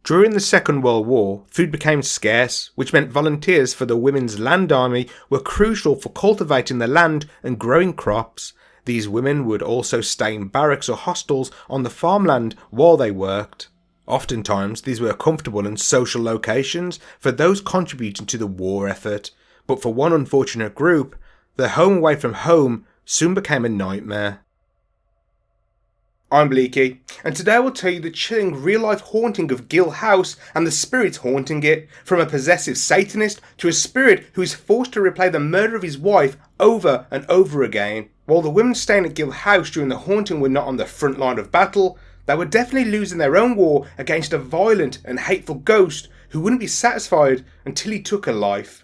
During the Second World War, food became scarce, which meant volunteers for the Women's Land Army were crucial for cultivating the land and growing crops. These women would also stay in barracks or hostels on the farmland while they worked. Oftentimes, these were comfortable and social locations for those contributing to the war effort, but for one unfortunate group, their home away from home soon became a nightmare. I'm Bleaki, and today I will tell you the chilling real-life haunting of Gill House and the spirits haunting it, from a possessive Satanist to a spirit who is forced to replay the murder of his wife over and over again. While the women staying at Gill House during the haunting were not on the front line of battle, they were definitely losing their own war against a violent and hateful ghost who wouldn't be satisfied until he took a life.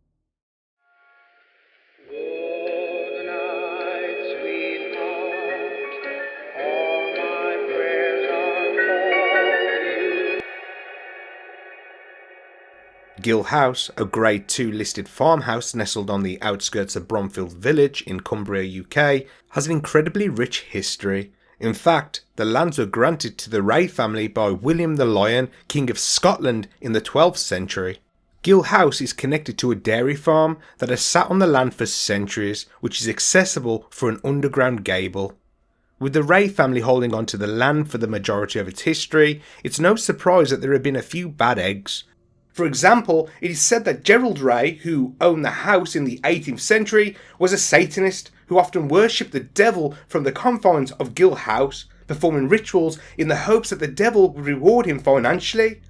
Gill House, a Grade 2 listed farmhouse nestled on the outskirts of Bromfield Village in Cumbria, UK, has an incredibly rich history. In fact, the lands were granted to the Ray family by William the Lion, King of Scotland, in the 12th century. Gill House is connected to a dairy farm that has sat on the land for centuries, which is accessible through an underground gable. With the Ray family holding on to the land for the majority of its history, it's no surprise that there have been a few bad eggs. For example, it is said that Gerald Ray, who owned the house in the 18th century, was a Satanist who often worshipped the devil from the confines of Gill House, performing rituals in the hopes that the devil would reward him financially.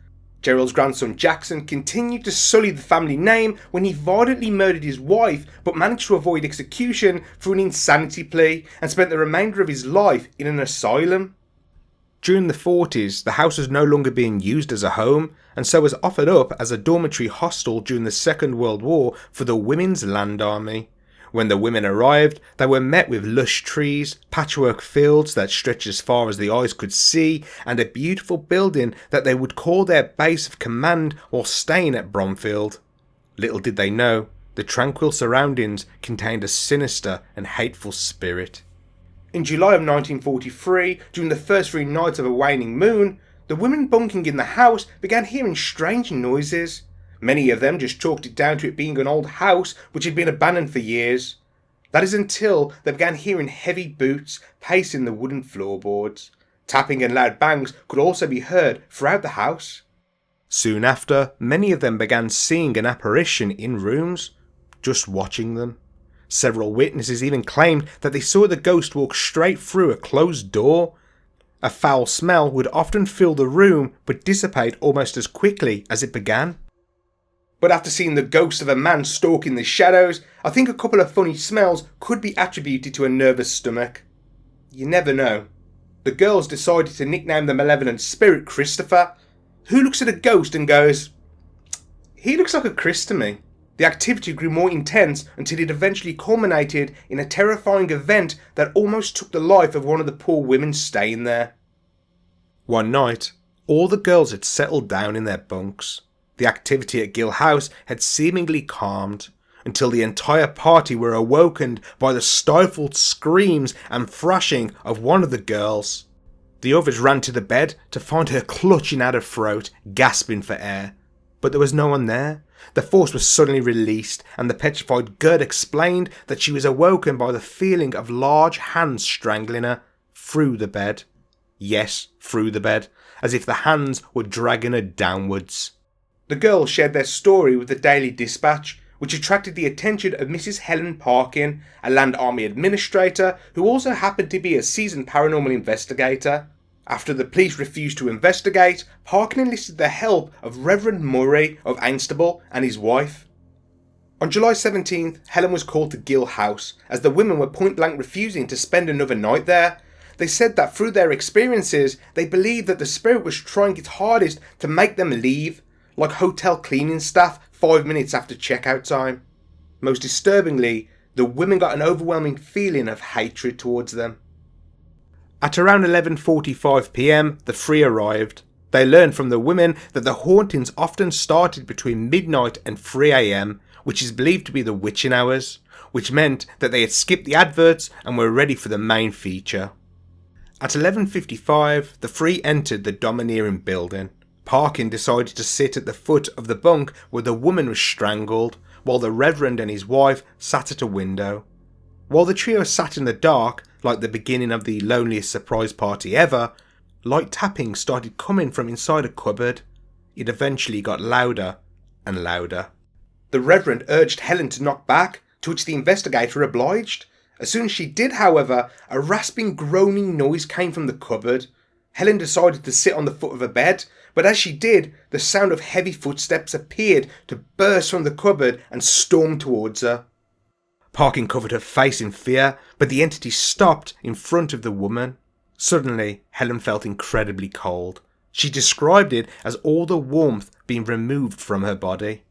Gerald's grandson Jackson continued to sully the family name when he violently murdered his wife, but managed to avoid execution through an insanity plea and spent the remainder of his life in an asylum. During the 40s, the house was no longer being used as a home, and so was offered up as a dormitory hostel during the Second World War for the Women's Land Army. When the women arrived, they were met with lush trees, patchwork fields that stretched as far as the eyes could see, and a beautiful building that they would call their base of command while staying at Bromfield. Little did they know, the tranquil surroundings contained a sinister and hateful spirit. In July of 1943, during the first 3 nights of a waning moon, the women bunking in the house began hearing strange noises. Many of them just chalked it down to it being an old house which had been abandoned for years. That is until they began hearing heavy boots pacing the wooden floorboards. Tapping and loud bangs could also be heard throughout the house. Soon after, many of them began seeing an apparition in rooms, just watching them. Several witnesses even claimed that they saw the ghost walk straight through a closed door. A foul smell would often fill the room but dissipate almost as quickly as it began. But after seeing the ghost of a man stalking the shadows, I think a couple of funny smells could be attributed to a nervous stomach. You never know. The girls decided to nickname the malevolent spirit Christopher, who looks at a ghost and goes, "He looks like a Chris to me." The activity grew more intense until it eventually culminated in a terrifying event that almost took the life of one of the poor women staying there. One night, all the girls had settled down in their bunks. The activity at Gill House had seemingly calmed, until the entire party were awoken by the stifled screams and thrashing of one of the girls. The others ran to the bed to find her clutching at her throat, gasping for air. But there was no one there. The force was suddenly released, and the petrified girl explained that she was awoken by the feeling of large hands strangling her through the bed. Yes, through the bed, as if the hands were dragging her downwards. The girls shared their story with the Daily Dispatch, which attracted the attention of Mrs. Helen Parkin, a Land Army administrator who also happened to be a seasoned paranormal investigator. After the police refused to investigate, Parkin enlisted the help of Reverend Murray of Ainstable and his wife. On July 17th, Helen was called to Gill House, as the women were point-blank refusing to spend another night there. They said that through their experiences, they believed that the spirit was trying its hardest to make them leave, like hotel cleaning staff 5 minutes after checkout time. Most disturbingly, the women got an overwhelming feeling of hatred towards them. At around 11:45 p.m, the 3 arrived. They learned from the women that the hauntings often started between midnight and 3 a.m, which is believed to be the witching hours, which meant that they had skipped the adverts and were ready for the main feature. At 11:55, the 3 entered the domineering building. Parkin decided to sit at the foot of the bunk where the woman was strangled, while the Reverend and his wife sat at a window. While the trio sat in the dark, like the beginning of the loneliest surprise party ever, light tapping started coming from inside a cupboard. It eventually got louder and louder. The Reverend urged Helen to knock back, to which the investigator obliged. As soon as she did, however, a rasping, groaning noise came from the cupboard. Helen decided to sit on the foot of a bed, but as she did, the sound of heavy footsteps appeared to burst from the cupboard and storm towards her. Parkin covered her face in fear, but the entity stopped in front of the woman. Suddenly, Helen felt incredibly cold. She described it as all the warmth being removed from her body.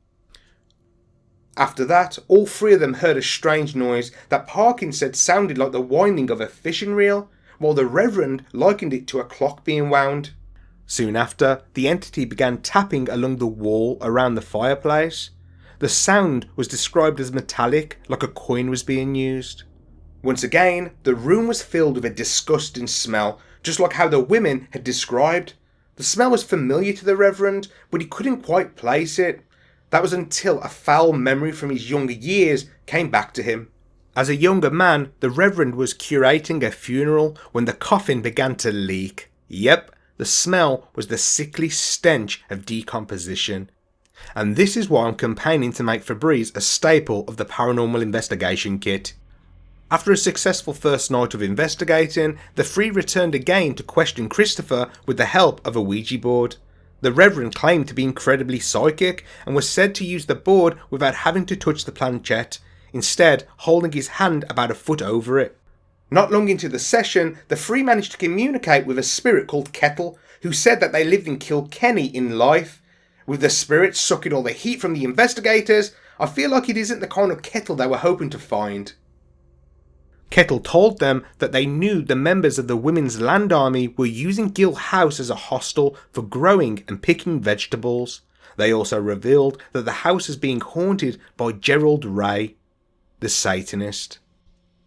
After that, all three of them heard a strange noise that Parkin said sounded like the winding of a fishing reel, while the Reverend likened it to a clock being wound. Soon after, the entity began tapping along the wall around the fireplace. The sound was described as metallic, like a coin was being used. Once again, the room was filled with a disgusting smell, just like how the women had described. The smell was familiar to the Reverend, but he couldn't quite place it. That was until a foul memory from his younger years came back to him. As a younger man, the Reverend was curating a funeral when the coffin began to leak. Yep, the smell was the sickly stench of decomposition. And this is why I'm campaigning to make Febreze a staple of the paranormal investigation kit. After a successful first night of investigating, the three returned again to question Christopher with the help of a Ouija board. The Reverend claimed to be incredibly psychic and was said to use the board without having to touch the planchette, instead holding his hand about a foot over it. Not long into the session, the three managed to communicate with a spirit called Kettle, who said that they lived in Kilkenny in life. With the spirit sucking all the heat from the investigators, I feel like it isn't the kind of Kettle they were hoping to find. Kettle told them that they knew the members of the Women's Land Army were using Gill House as a hostel for growing and picking vegetables. They also revealed that the house is being haunted by Gerald Ray, the Satanist.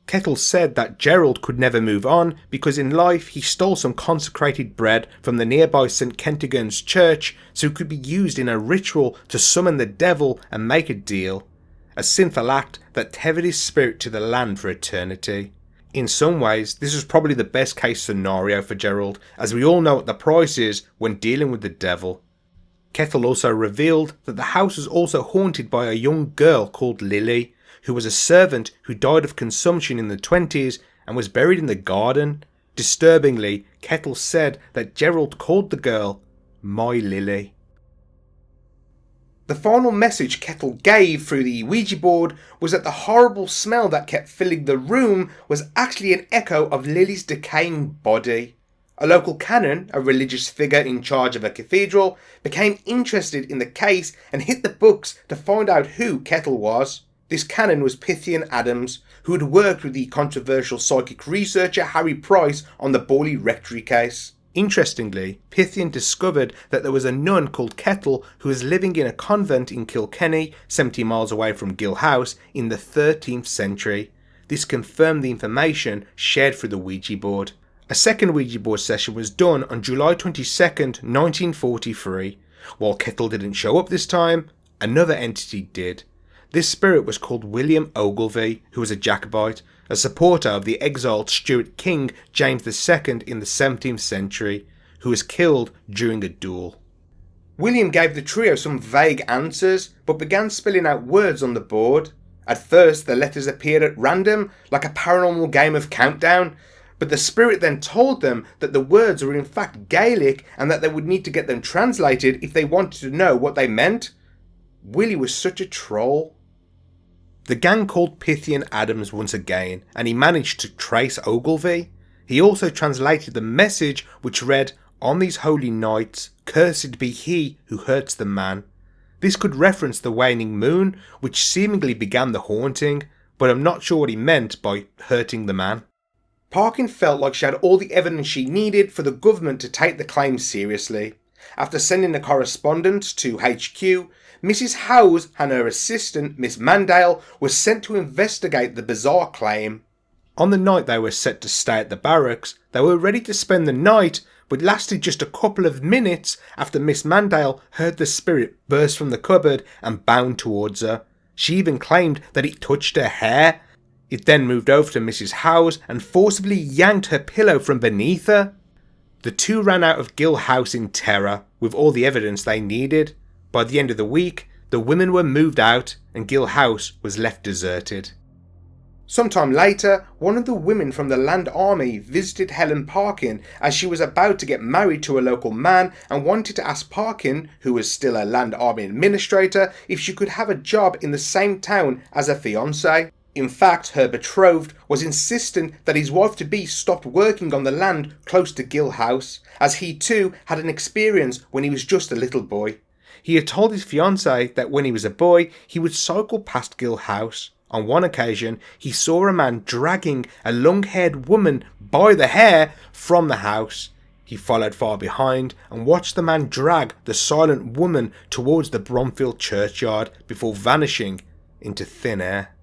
Kettle said that Gerald could never move on because in life he stole some consecrated bread from the nearby St. Kentigern's church so it could be used in a ritual to summon the devil and make a deal. A sinful act that tethered his spirit to the land for eternity. In some ways, this was probably the best case scenario for Gerald, as we all know what the price is when dealing with the devil. Kettle also revealed that the house was also haunted by a young girl called Lily, who was a servant who died of consumption in the 20s and was buried in the garden. Disturbingly, Kettle said that Gerald called the girl My Lily. The final message Kettle gave through the Ouija board was that the horrible smell that kept filling the room was actually an echo of Lily's decaying body. A local canon, a religious figure in charge of a cathedral, became interested in the case and hit the books to find out who Kettle was. This canon was Pythian Adams, who had worked with the controversial psychic researcher Harry Price on the Borley Rectory case. Interestingly, Pythian discovered that there was a nun called Kettle who was living in a convent in Kilkenny, 70 miles away from Gill House, in the 13th century. This confirmed the information shared through the Ouija board. A second Ouija board session was done on July 22nd, 1943. While Kettle didn't show up this time, another entity did. This spirit was called William Ogilvie, who was a Jacobite, a supporter of the exiled Stuart King James II in the 17th century, who was killed during a duel. William gave the trio some vague answers, but began spelling out words on the board. At first, the letters appeared at random, like a paranormal game of countdown, but the spirit then told them that the words were in fact Gaelic and that they would need to get them translated if they wanted to know what they meant. Willie was such a troll. The gang called Pythian Adams once again, and he managed to trace Ogilvie. He also translated the message which read, "On these holy nights, cursed be he who hurts the man." This could reference the waning moon, which seemingly began the haunting, but I'm not sure what he meant by hurting the man. Parkin felt like she had all the evidence she needed for the government to take the claim seriously. After sending a correspondence to HQ, Mrs. Howes and her assistant, Miss Mandale, were sent to investigate the bizarre claim. On the night they were set to stay at the barracks, they were ready to spend the night, but it lasted just a couple of minutes after Miss Mandale heard the spirit burst from the cupboard and bound towards her. She even claimed that it touched her hair. It then moved over to Mrs. Howes and forcibly yanked her pillow from beneath her. The two ran out of Gill House in terror, with all the evidence they needed. By the end of the week, the women were moved out and Gill House was left deserted. Sometime later, one of the women from the Land Army visited Helen Parkin as she was about to get married to a local man and wanted to ask Parkin, who was still a Land Army administrator, if she could have a job in the same town as her fiancé. In fact, her betrothed was insistent that his wife-to-be stopped working on the land close to Gill House, as he too had an experience when he was just a little boy. He had told his fiancée that when he was a boy, he would cycle past Gill House. On one occasion, he saw a man dragging a long-haired woman by the hair from the house. He followed far behind and watched the man drag the silent woman towards the Bromfield churchyard before vanishing into thin air.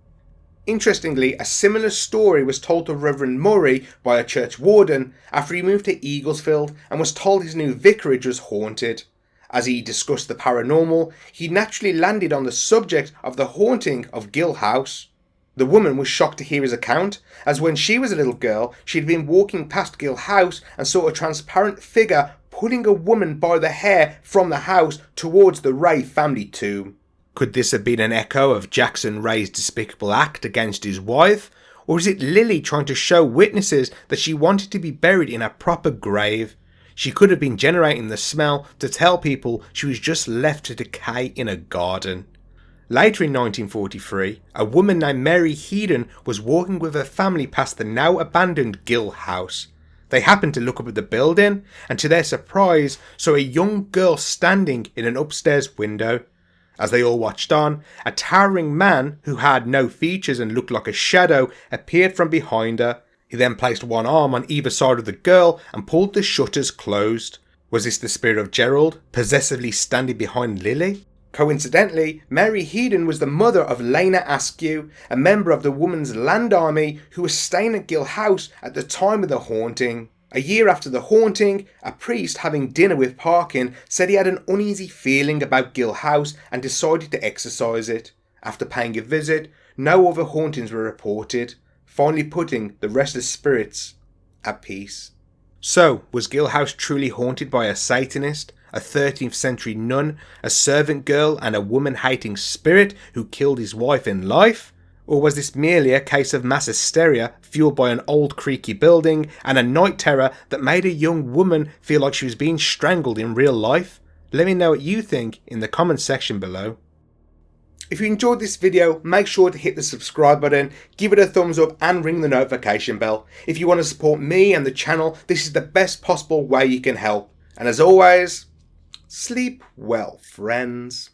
Interestingly, a similar story was told to Reverend Murray by a church warden after he moved to Eaglesfield and was told his new vicarage was haunted. As he discussed the paranormal, he naturally landed on the subject of the haunting of Gill House. The woman was shocked to hear his account, as when she was a little girl, she had been walking past Gill House and saw a transparent figure pulling a woman by the hair from the house towards the Ray family tomb. Could this have been an echo of Jackson Ray's despicable act against his wife? Or is it Lily trying to show witnesses that she wanted to be buried in a proper grave? She could have been generating the smell to tell people she was just left to decay in a garden. Later in 1943, a woman named Mary Headon was walking with her family past the now abandoned Gill House. They happened to look up at the building and to their surprise saw a young girl standing in an upstairs window. As they all watched on, a towering man who had no features and looked like a shadow appeared from behind her. He then placed one arm on either side of the girl and pulled the shutters closed. Was this the spirit of Gerald, possessively standing behind Lily? Coincidentally, Mary Headon was the mother of Lena Askew, a member of the Women's Land Army who was staying at Gill House at the time of the haunting. A year after the haunting, a priest having dinner with Parkin said he had an uneasy feeling about Gill House and decided to exorcise it. After paying a visit, no other hauntings were reported, finally putting the restless spirits at peace. So, was Gill House truly haunted by a Satanist, a 13th century nun, a servant girl and a woman-hating spirit who killed his wife in life? Or was this merely a case of mass hysteria fueled by an old creaky building and a night terror that made a young woman feel like she was being strangled in real life? Let me know what you think in the comments section below. If you enjoyed this video, make sure to hit the subscribe button, give it a thumbs up and ring the notification bell. If you want to support me and the channel, this is the best possible way you can help. And as always, sleep well, friends.